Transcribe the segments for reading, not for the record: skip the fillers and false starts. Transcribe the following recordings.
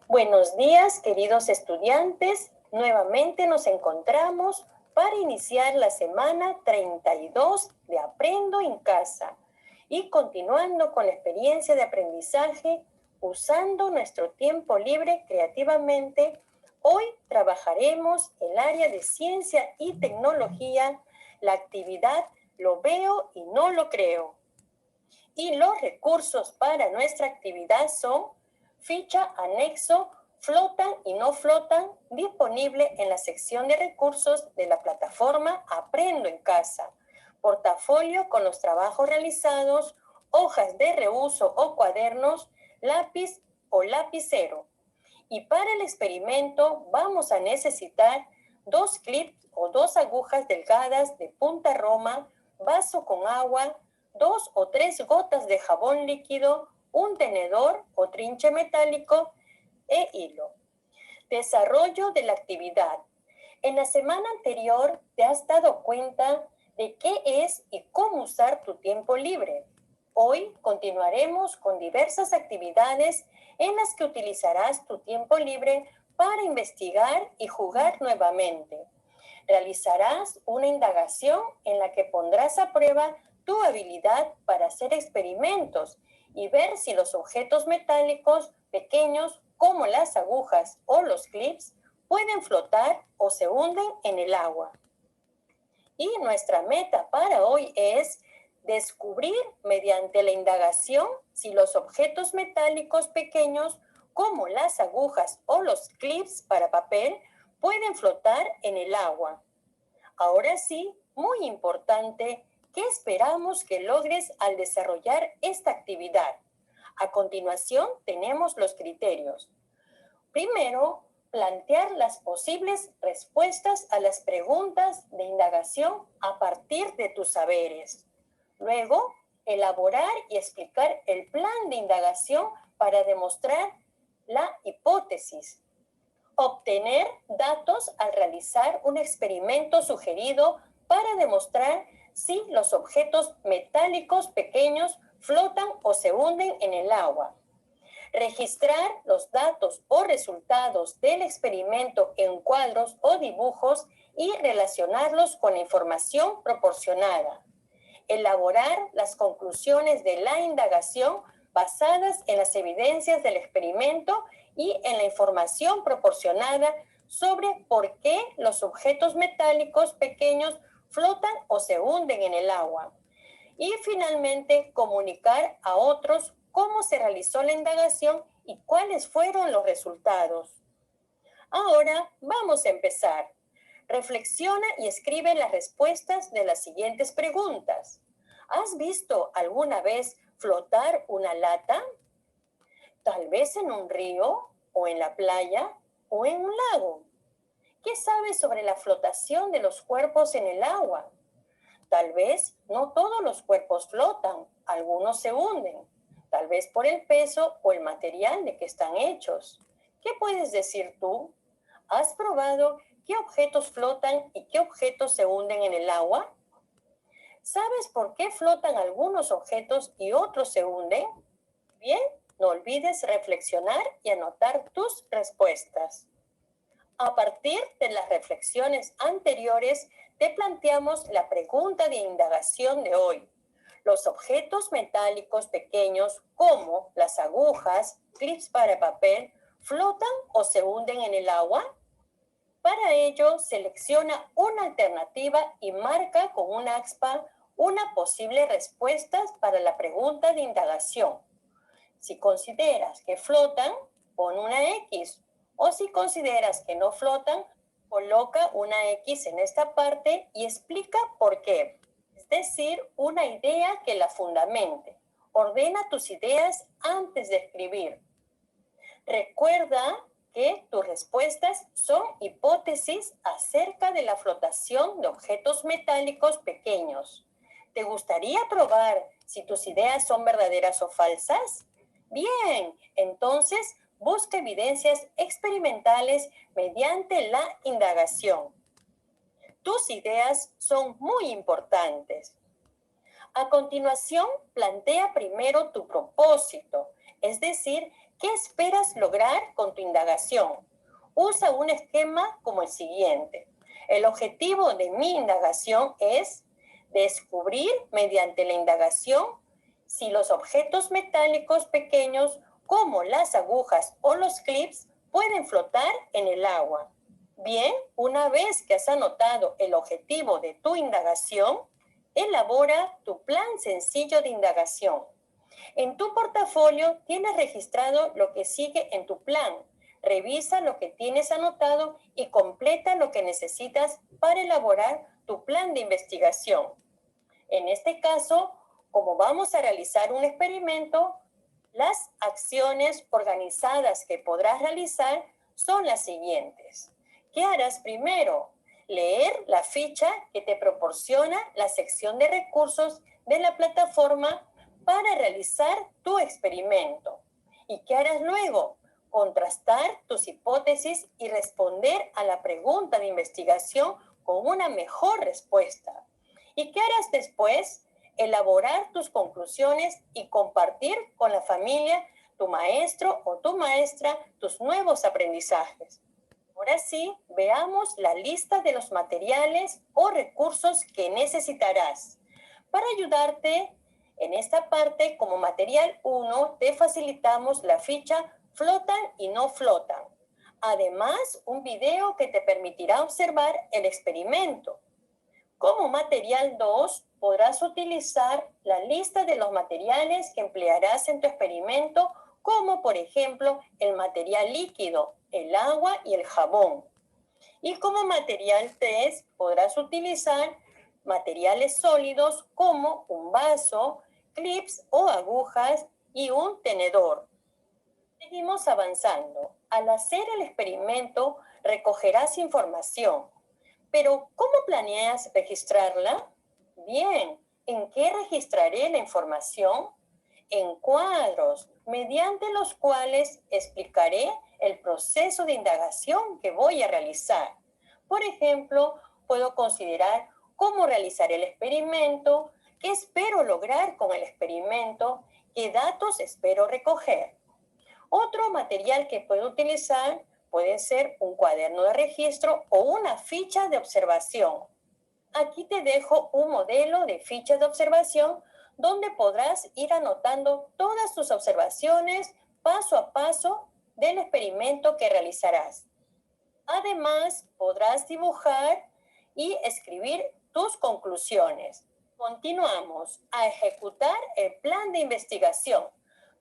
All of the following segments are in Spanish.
Buenos días, queridos estudiantes. Nuevamente nos encontramos para iniciar la semana 32 de Aprendo en Casa y continuando con la experiencia de aprendizaje usando nuestro tiempo libre creativamente. Hoy trabajaremos el área de ciencia y tecnología, la actividad Lo veo y no lo creo. Y los recursos para nuestra actividad son ficha, anexo, flotan y no flotan, disponible en la sección de recursos de la plataforma Aprendo en Casa, portafolio con los trabajos realizados, hojas de reuso o cuadernos, lápiz o lapicero. Y para el experimento vamos a necesitar 2 clips o 2 agujas delgadas de punta roma, vaso con agua, 2 o 3 gotas de jabón líquido, un tenedor o trinche metálico e hilo. Desarrollo de la actividad. En la semana anterior te has dado cuenta de qué es y cómo usar tu tiempo libre. Hoy continuaremos con diversas actividades en las que utilizarás tu tiempo libre para investigar y jugar nuevamente. Realizarás una indagación en la que pondrás a prueba tu habilidad para hacer experimentos y ver si los objetos metálicos pequeños como las agujas o los clips pueden flotar o se hunden en el agua. Y nuestra meta para hoy es descubrir mediante la indagación si los objetos metálicos pequeños como las agujas o los clips para papel pueden flotar en el agua. Ahora sí, muy importante, ¿qué esperamos que logres al desarrollar esta actividad? A continuación tenemos los criterios. Primero, plantear las posibles respuestas a las preguntas de indagación a partir de tus saberes. Luego, elaborar y explicar el plan de indagación para demostrar la hipótesis. Obtener datos al realizar un experimento sugerido para demostrar si los objetos metálicos pequeños flotan o se hunden en el agua. Registrar los datos o resultados del experimento en cuadros o dibujos y relacionarlos con la información proporcionada. Elaborar las conclusiones de la indagación basadas en las evidencias del experimento y en la información proporcionada sobre por qué los objetos metálicos pequeños flotan o se hunden en el agua. Y finalmente, comunicar a otros cómo se realizó la indagación y cuáles fueron los resultados. Ahora vamos a empezar. Reflexiona y escribe las respuestas de las siguientes preguntas. ¿Has visto alguna vez flotar una lata? Tal vez en un río, o en la playa, o en un lago. ¿Qué sabes sobre la flotación de los cuerpos en el agua? Tal vez no todos los cuerpos flotan, algunos se hunden, tal vez por el peso o el material de que están hechos. ¿Qué puedes decir tú? ¿Has probado qué objetos flotan y qué objetos se hunden en el agua? ¿Sabes por qué flotan algunos objetos y otros se hunden? Bien, no olvides reflexionar y anotar tus respuestas. A partir de las reflexiones anteriores, te planteamos la pregunta de indagación de hoy. ¿Los objetos metálicos pequeños como las agujas, clips para papel, flotan o se hunden en el agua? Para ello, selecciona una alternativa y marca con una aspa una posible respuesta para la pregunta de indagación. Si consideras que flotan, pon una X. O si consideras que no flotan, coloca una X en esta parte y explica por qué. Es decir, una idea que la fundamente. Ordena tus ideas antes de escribir. Recuerda que tus respuestas son hipótesis acerca de la flotación de objetos metálicos pequeños. ¿Te gustaría probar si tus ideas son verdaderas o falsas? Bien, entonces busca evidencias experimentales mediante la indagación. Tus ideas son muy importantes. A continuación, plantea primero tu propósito, es decir, ¿Qué esperas lograr con tu indagación? Usa un esquema como el siguiente. El objetivo de mi indagación es descubrir mediante la indagación si los objetos metálicos pequeños como las agujas o los clips pueden flotar en el agua. Bien, una vez que has anotado el objetivo de tu indagación, elabora tu plan sencillo de indagación. En tu portafolio tienes registrado lo que sigue en tu plan. Revisa lo que tienes anotado y completa lo que necesitas para elaborar tu plan de investigación. En este caso, como vamos a realizar un experimento, las acciones organizadas que podrás realizar son las siguientes. ¿Qué harás primero? Leer la ficha que te proporciona la sección de recursos de la plataforma para realizar tu experimento. ¿Y qué harás luego? Contrastar tus hipótesis y responder a la pregunta de investigación con una mejor respuesta. ¿Y qué harás después? Elaborar tus conclusiones y compartir con la familia, tu maestro o tu maestra, tus nuevos aprendizajes. Ahora sí, veamos la lista de los materiales o recursos que necesitarás. Para ayudarte en esta parte, como material 1, te facilitamos la ficha Flotan y no flotan. Además, un video que te permitirá observar el experimento. Como material 2, podrás utilizar la lista de los materiales que emplearás en tu experimento, como por ejemplo el material líquido, el agua y el jabón. Y como material 3, podrás utilizar materiales sólidos como un vaso, clips o agujas y un tenedor. Seguimos avanzando. Al hacer el experimento, recogerás información. Pero, ¿cómo planeas registrarla? Bien, ¿en qué registraré la información? En cuadros, mediante los cuales explicaré el proceso de indagación que voy a realizar. Por ejemplo, puedo considerar cómo realizar el experimento, qué espero lograr con el experimento, qué datos espero recoger. Otro material que puedo utilizar puede ser un cuaderno de registro o una ficha de observación. Aquí te dejo un modelo de ficha de observación donde podrás ir anotando todas tus observaciones paso a paso del experimento que realizarás. Además, podrás dibujar y escribir tus conclusiones. Continuamos a ejecutar el plan de investigación.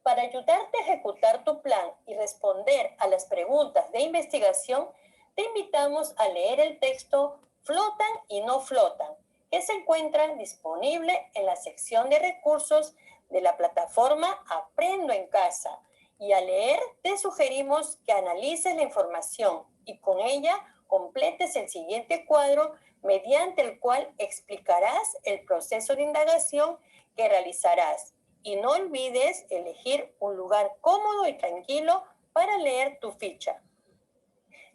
Para ayudarte a ejecutar tu plan y responder a las preguntas de investigación, te invitamos a leer el texto Flotan y no flotan, que se encuentra disponible en la sección de recursos de la plataforma Aprendo en Casa. Y al leer, te sugerimos que analices la información y con ella completes el siguiente cuadro mediante el cual explicarás el proceso de indagación que realizarás. Y no olvides elegir un lugar cómodo y tranquilo para leer tu ficha.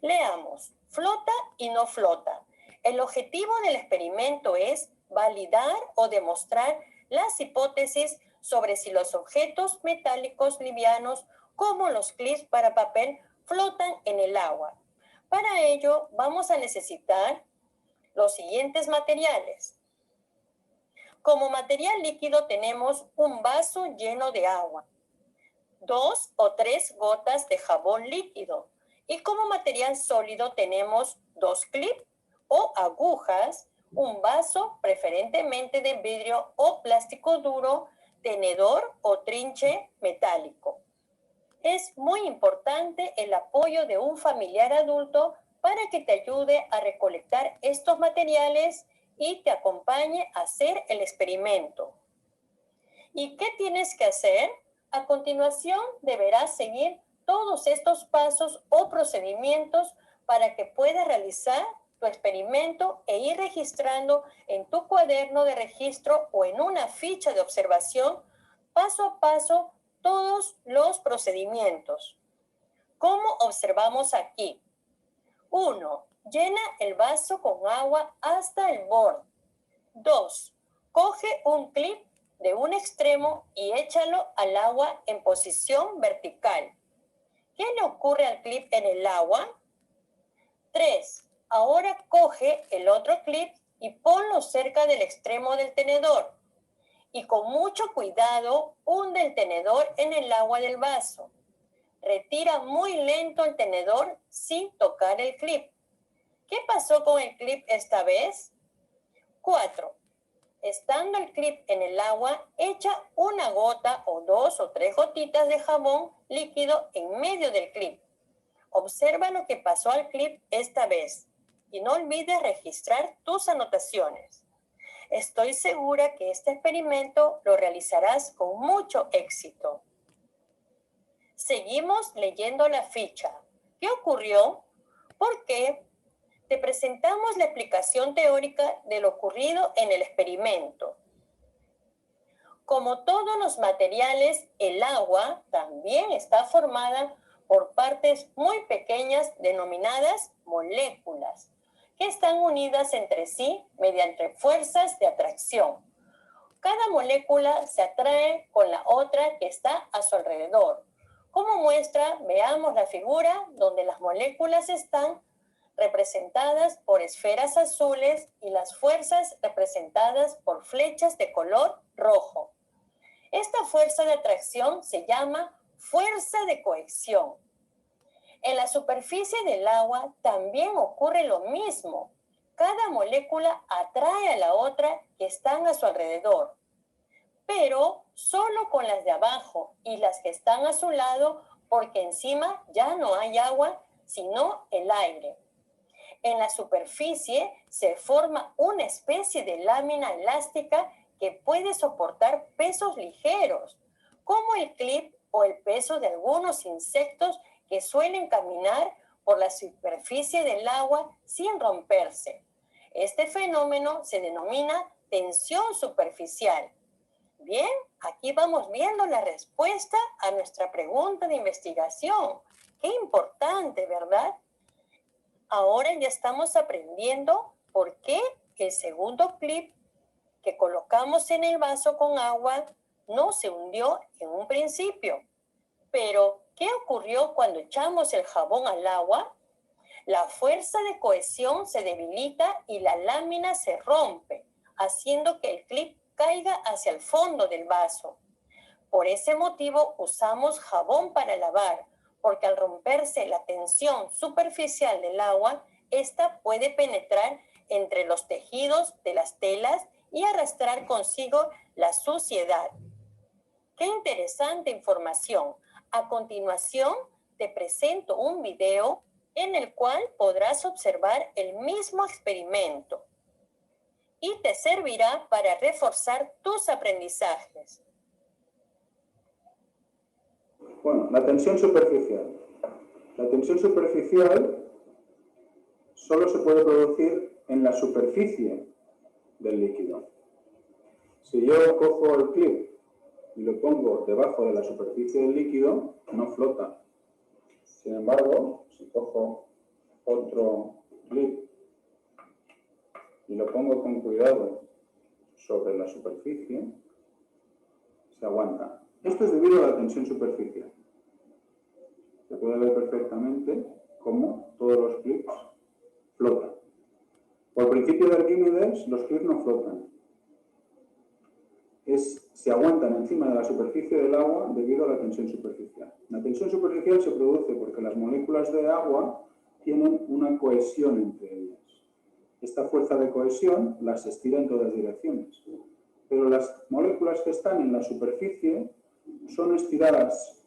Leamos, flota y no flota. El objetivo del experimento es validar o demostrar las hipótesis sobre si los objetos metálicos livianos, como los clips para papel, flotan en el agua. Para ello, vamos a necesitar los siguientes materiales. Como material líquido tenemos un vaso lleno de agua, 2 o 3 gotas de jabón líquido. Y como material sólido tenemos 2 clips o agujas, un vaso preferentemente de vidrio o plástico duro, tenedor o trinche metálico. Es muy importante el apoyo de un familiar adulto para que te ayude a recolectar estos materiales y te acompañe a hacer el experimento. ¿Y qué tienes que hacer? A continuación, deberás seguir todos estos pasos o procedimientos para que puedas realizar tu experimento e ir registrando en tu cuaderno de registro o en una ficha de observación paso a paso todos los procedimientos. ¿Cómo observamos aquí? 1. Llena el vaso con agua hasta el borde. 2. Coge un clip de un extremo y échalo al agua en posición vertical. ¿Qué le ocurre al clip en el agua? 3. Ahora coge el otro clip y ponlo cerca del extremo del tenedor. Y con mucho cuidado hunde el tenedor en el agua del vaso. Retira muy lento el tenedor sin tocar el clip. ¿Qué pasó con el clip esta vez? 4. Estando el clip en el agua, echa una gota o 2 o 3 gotitas de jabón líquido en medio del clip. Observa lo que pasó al clip esta vez y no olvides registrar tus anotaciones. Estoy segura que este experimento lo realizarás con mucho éxito. Seguimos leyendo la ficha. ¿Qué ocurrió? ¿Por qué? Te presentamos la explicación teórica de lo ocurrido en el experimento. Como todos los materiales, el agua también está formada por partes muy pequeñas denominadas moléculas, que están unidas entre sí mediante fuerzas de atracción. Cada molécula se atrae con la otra que está a su alrededor. Como muestra, veamos la figura donde las moléculas están representadas por esferas azules y las fuerzas representadas por flechas de color rojo. Esta fuerza de atracción se llama fuerza de cohesión. En la superficie del agua también ocurre lo mismo. Cada molécula atrae a la otra que están a su alrededor, pero solo con las de abajo y las que están a su lado, porque encima ya no hay agua, sino el aire. En la superficie se forma una especie de lámina elástica que puede soportar pesos ligeros, como el clip o el peso de algunos insectos que suelen caminar por la superficie del agua sin romperse. Este fenómeno se denomina tensión superficial. Bien, aquí vamos viendo la respuesta a nuestra pregunta de investigación. Qué importante, ¿verdad? Ahora ya estamos aprendiendo por qué el segundo clip que colocamos en el vaso con agua no se hundió en un principio. Pero, ¿qué ocurrió cuando echamos el jabón al agua? La fuerza de cohesión se debilita y la lámina se rompe, haciendo que el clip caiga hacia el fondo del vaso. Por ese motivo usamos jabón para lavar, porque al romperse la tensión superficial del agua, esta puede penetrar entre los tejidos de las telas y arrastrar consigo la suciedad. ¡Qué interesante información! A continuación, te presento un video en el cual podrás observar el mismo experimento y te servirá para reforzar tus aprendizajes. Bueno, la tensión superficial. La tensión superficial solo se puede producir en la superficie del líquido. Si yo cojo el clip y lo pongo debajo de la superficie del líquido, no flota. Sin embargo, si cojo otro clip y lo pongo con cuidado sobre la superficie, se aguanta. Esto es debido a la tensión superficial. Se puede ver perfectamente cómo todos los clips flotan. Por principio de Arquímedes, los clips no flotan. Se aguantan encima de la superficie del agua debido a la tensión superficial. La tensión superficial se produce porque las moléculas de agua tienen una cohesión entre ellas. Esta fuerza de cohesión las estira en todas direcciones. Pero las moléculas que están en la superficie son estiradas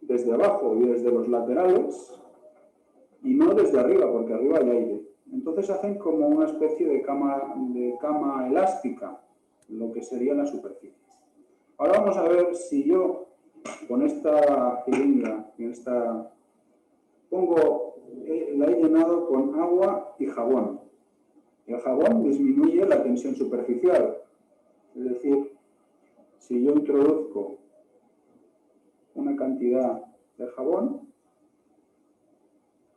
desde abajo y desde los laterales y no desde arriba, porque arriba hay aire. Entonces hacen como una especie de cama elástica, lo que sería la superficie. Ahora vamos a ver si yo con esta jeringa, la he llenado con agua y jabón. El jabón disminuye la tensión superficial. Es decir, si yo introduzco una cantidad de jabón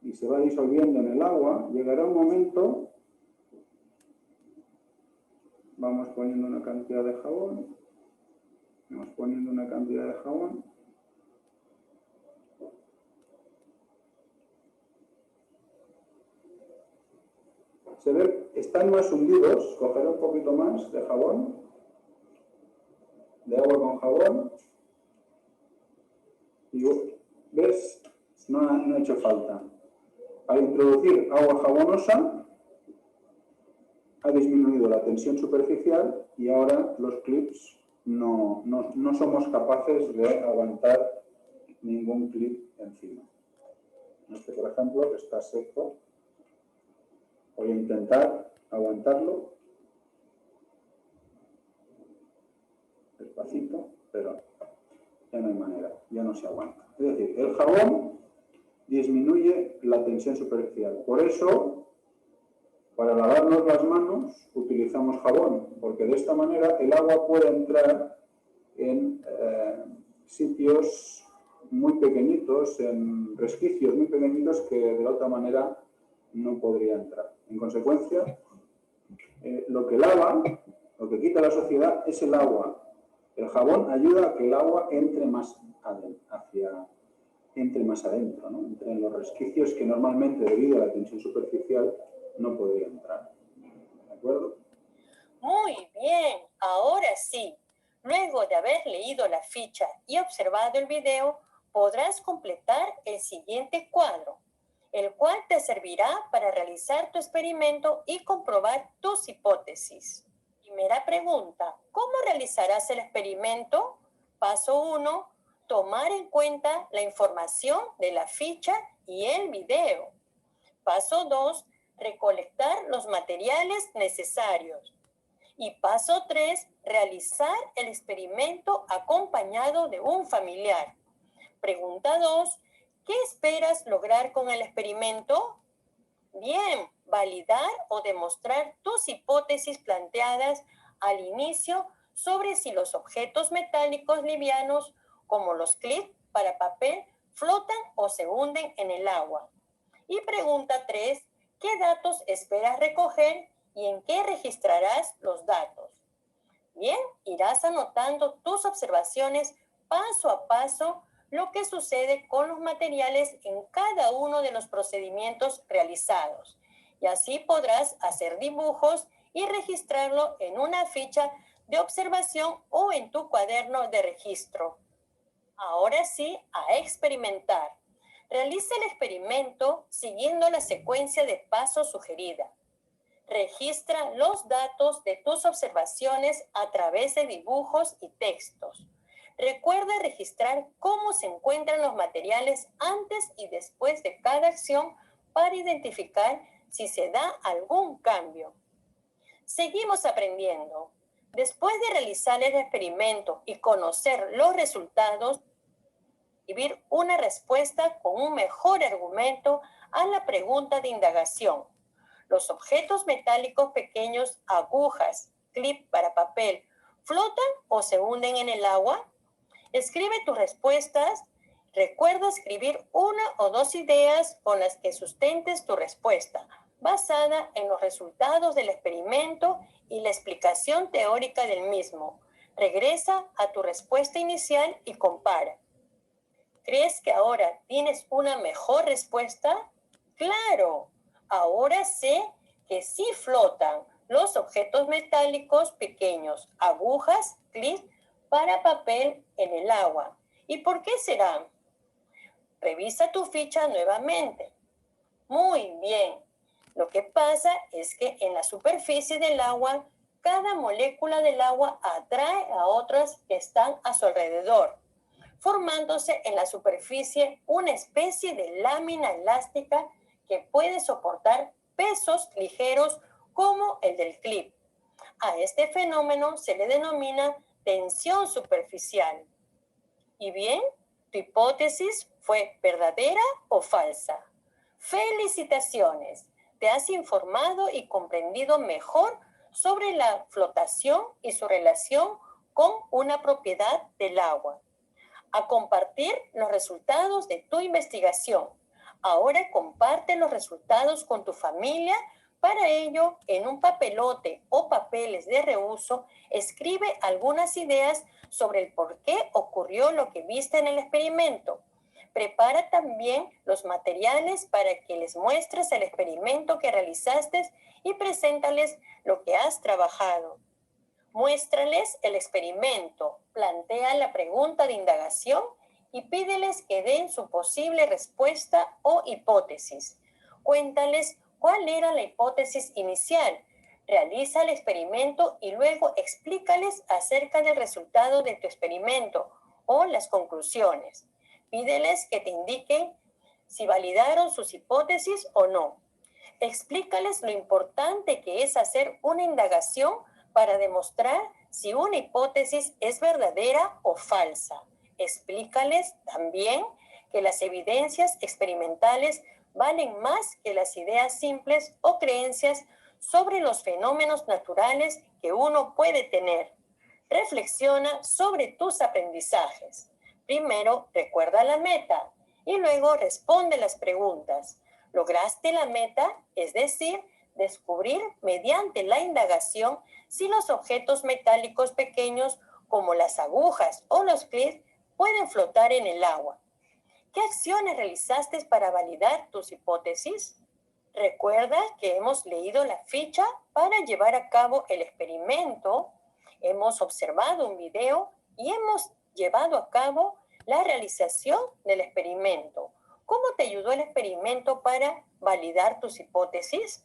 y se va disolviendo en el agua, llegará un momento, vamos poniendo una cantidad de jabón, Se ve, están más hundidos. Cogeré un poquito más de jabón, de agua con jabón. Y ¿ves? No ha hecho falta. Al introducir agua jabonosa, ha disminuido la tensión superficial y ahora los clips no somos capaces de aguantar ningún clip encima. Este, por ejemplo, que está seco, voy a intentar aguantarlo despacito, pero ya no hay manera, ya no se aguanta. Es decir, el jabón disminuye la tensión superficial. Por eso, para lavarnos las manos, utilizamos jabón, porque de esta manera el agua puede entrar en sitios muy pequeñitos, en resquicios muy pequeñitos que de la otra manera no podría entrar. En consecuencia, lo que lava, lo que quita la suciedad es el agua. El jabón ayuda a que el agua entre más adentro, ¿no? Entre en los resquicios que normalmente, debido a la tensión superficial, no podría entrar. ¿De acuerdo? Muy bien, ahora sí. Luego de haber leído la ficha y observado el video, podrás completar el siguiente cuadro, el cual te servirá para realizar tu experimento y comprobar tus hipótesis. Primera pregunta, ¿cómo realizarás el experimento? Paso 1, tomar en cuenta la información de la ficha y el video. Paso 2, recolectar los materiales necesarios. Y paso 3, realizar el experimento acompañado de un familiar. Pregunta 2, ¿qué esperas lograr con el experimento? Bien, validar o demostrar tus hipótesis planteadas al inicio sobre si los objetos metálicos livianos, como los clips para papel, flotan o se hunden en el agua. Y pregunta 3, ¿qué datos esperas recoger y en qué registrarás los datos? Bien, irás anotando tus observaciones paso a paso lo que sucede con los materiales en cada uno de los procedimientos realizados. Y así podrás hacer dibujos y registrarlo en una ficha de observación o en tu cuaderno de registro. Ahora sí, a experimentar. Realiza el experimento siguiendo la secuencia de pasos sugerida. Registra los datos de tus observaciones a través de dibujos y textos. Recuerda registrar cómo se encuentran los materiales antes y después de cada acción para identificar si se da algún cambio. Seguimos aprendiendo. Después de realizar el experimento y conocer los resultados, escribir una respuesta con un mejor argumento a la pregunta de indagación. Los objetos metálicos pequeños, agujas, clip para papel, ¿flotan o se hunden en el agua? Escribe tus respuestas. Recuerda escribir una o dos ideas con las que sustentes tu respuesta, basada en los resultados del experimento y la explicación teórica del mismo. Regresa a tu respuesta inicial y compara. ¿Crees que ahora tienes una mejor respuesta? ¡Claro! Ahora sé que sí flotan los objetos metálicos pequeños, agujas, clips para papel en el agua. ¿Y por qué será? Revisa tu ficha nuevamente. Muy bien. Lo que pasa es que en la superficie del agua, cada molécula del agua atrae a otras que están a su alrededor, formándose en la superficie una especie de lámina elástica que puede soportar pesos ligeros como el del clip. A este fenómeno se le denomina tensión superficial. ¿Y bien, tu hipótesis fue verdadera o falsa? ¡Felicitaciones! Te has informado y comprendido mejor sobre la flotación y su relación con una propiedad del agua. A compartir los resultados de tu investigación. Ahora comparte los resultados con tu familia. Para ello, en un papelote o papeles de reuso, escribe algunas ideas sobre el por qué ocurrió lo que viste en el experimento. Prepara también los materiales para que les muestres el experimento que realizaste y preséntales lo que has trabajado. Muéstrales el experimento, plantea la pregunta de indagación y pídeles que den su posible respuesta o hipótesis. Cuéntales cuál era la hipótesis inicial. Realiza el experimento y luego explícales acerca del resultado de tu experimento o las conclusiones. Pídeles que te indiquen si validaron sus hipótesis o no. Explícales lo importante que es hacer una indagación para demostrar si una hipótesis es verdadera o falsa. Explícales también que las evidencias experimentales valen más que las ideas simples o creencias sobre los fenómenos naturales que uno puede tener. Reflexiona sobre tus aprendizajes. Primero, recuerda la meta y luego responde las preguntas. ¿Lograste la meta? Es decir, descubrir mediante la indagación si los objetos metálicos pequeños como las agujas o los clips pueden flotar en el agua. ¿Qué acciones realizaste para validar tus hipótesis? Recuerda que hemos leído la ficha para llevar a cabo el experimento, hemos observado un video y hemos llevado a cabo la realización del experimento. ¿Cómo te ayudó el experimento para validar tus hipótesis?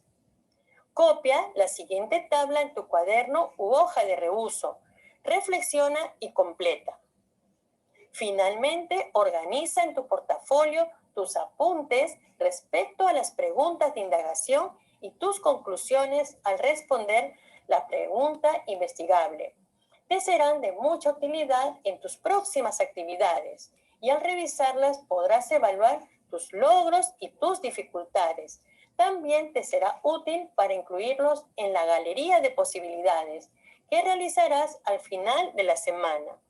Copia la siguiente tabla en tu cuaderno u hoja de reuso. Reflexiona y completa. Finalmente, organiza en tu portafolio tus apuntes respecto a las preguntas de indagación y tus conclusiones al responder la pregunta investigable. Te serán de mucha utilidad en tus próximas actividades y al revisarlas podrás evaluar tus logros y tus dificultades. También te será útil para incluirlos en la galería de posibilidades que realizarás al final de la semana.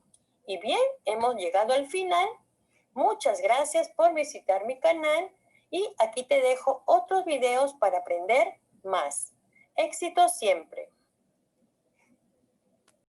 Y bien, hemos llegado al final. Muchas gracias por visitar mi canal y aquí te dejo otros videos para aprender más. Éxito siempre.